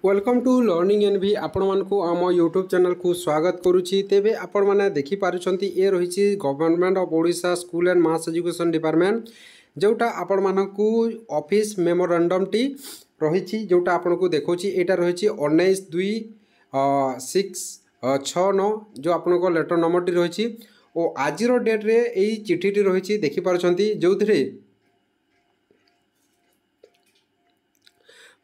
Welcome to learning N V आपण मानकु आम YouTube channel को स्वागत करुच्ची। तेबे आपण माने देखि पारुछंती ए रहिछि government of Odisha school and mass education department जोटा आपण मानकु ऑफिस मेमोरेंडम टी रहिछि जोटा आपण को देखौछि। एटा रहिछि 19/2/6/9 जो आपण को लेटर नंबर टी रहिछि ओ आजिरो डेट रे एई चिठी टी रहिछि देखि पारुछंती जोथरे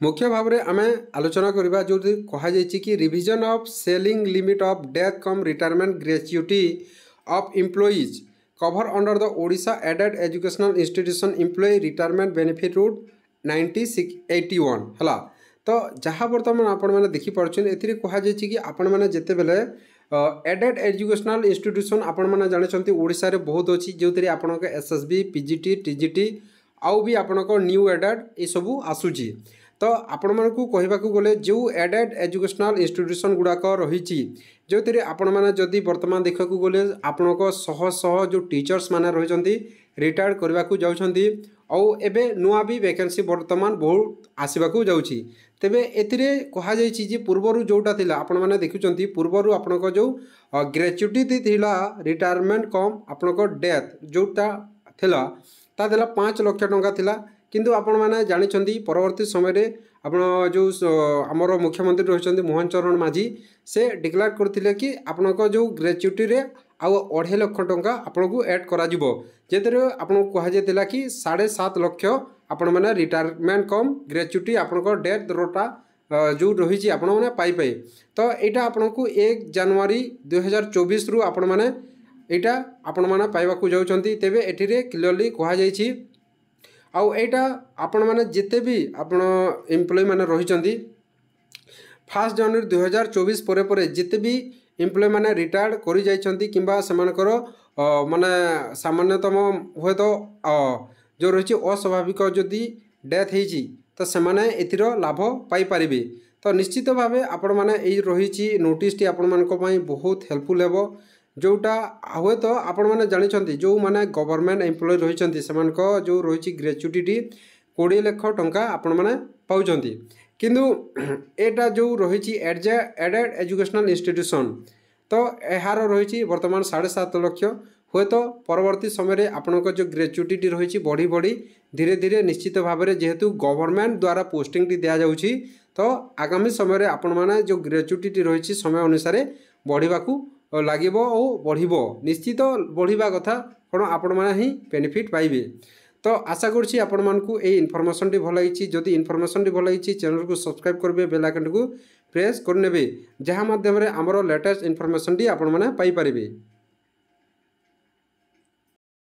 मुख्य भाव में आम आलोचना करवा जो कहुई कि revision of ceiling limit of death cum retirement gratuity of employees cover under the Odisha aided educational institution employee retirement benefit rule 1981 है। तो जहाँ बर्तमान आपण मैंने देखिपुन ए कहुई कि आपण मैंने जिते बेले एडेड एजुकेशनल इंस्टीट्यूशन आपण मैंने जानते ओडिशा रे बहुत अच्छी जो थी आपण एसएसबी पीजीटी टीजीटी आउ भी आपण न्यू एडेड ये सबू आसूची। तो आपण मानकु कहबाकू गले जो एडेड एजुकेशनल इंस्टीट्यूशन गुड़ाक रही जो थी आपण मैंने जदि वर्तमान देखा गले आपण शह शह जो टीचर्स माने रही रिटायर्ड करने को जाउछंती और एबे नुआ भी वैकेंसी वर्तमान बहुत आसवाक जाउछि। तेबे एथिरे कहा जायछि जे पूर्वरु जोटा थिला आपण माने देखुचंती पूर्वरु आपनको जो ग्रेच्युटी थिला रिटायरमेंट कम आपनको डेथ जोटा थिला ता थिला 5 लाख टंका थिला। किंतु आपण माने जानिछंती परवर्ती समय रे आपण जो हमरो मुख्यमंत्री रहिछंती मोहन चरण माझी से डिक्लेयर करथिले कि आपनको जो ग्रेच्युटी रे आउ 2.5 लाख टंका आपनको ऐड करा जिवो जेतरे आपनको कहा जेतिला कि 7.5 लाख आपण माने रिटायरमेंट कम ग्रेच्युटी आपनको डेथ रोटा जो रही आपण माने पाई पाई। तो एटा आपनको 1 जनवरी 2024 रु आपण माने एटा आपण माने पाइबा को जाउछंती। तेबे एठिरे क्लियरली कहा जायछि आउ एटा आपण माने जिते भी आपण एम्प्लॉय माने रहिचंती 1 जनवरी 2024 परे परे जिते भी एम्प्लॉय माने रिटायर्ड करि जाइछंती किंबा सेमानकर माने सामान्यतम होय तो जो रही अस्वाभाविक जदि डेथ होइछि तो सेमाने एथिरो लाभ पाई परिबे। तो निश्चित भाव आपण माने एई रही नोटिस टी आपण मानक पई बहुत हेल्पफुल हेबो जोटा हुए तो आपण मैंने जानी जो मैंने गवर्नमेंट एम्प्लॉय रही जो रही ग्रेच्युटी 20 लाख टंका आपण मैंने पाँच किंतु एटा जो रही एडेड एजुकेशनल इंस्टीट्यूशन तो यार रही बर्तमान 7.5 लाख हुए तो परवर्ती समय आपण जो ग्रेच्युटी रही बढ़ी बढ़ी धीरे धीरे निश्चित भाव में जेहेतु गवर्नमेंट द्वारा पोस्टिंग टी दि जाऊँगी तो आगामी समय आपण मैंने जो ग्रेच्युटी रही समय अनुसार बढ़ावा लागिबो और बढ़िबो निश्चित बढ़िबा कथा कौन आपण माने ही बेनिफिट पाइबे। तो आशा करछि आपण मानकु ए इनफॉरमेशन टी भल लागिछि। जदि इनफॉरमेशन टी भल लागिछि चैनल को सब्सक्राइब करबे बेल आइकन को प्रेस कर नेबे जहाँ माध्यम रे हमरो लेटेस्ट इनफॉरमेशन टी आपण माने पाई परिबे।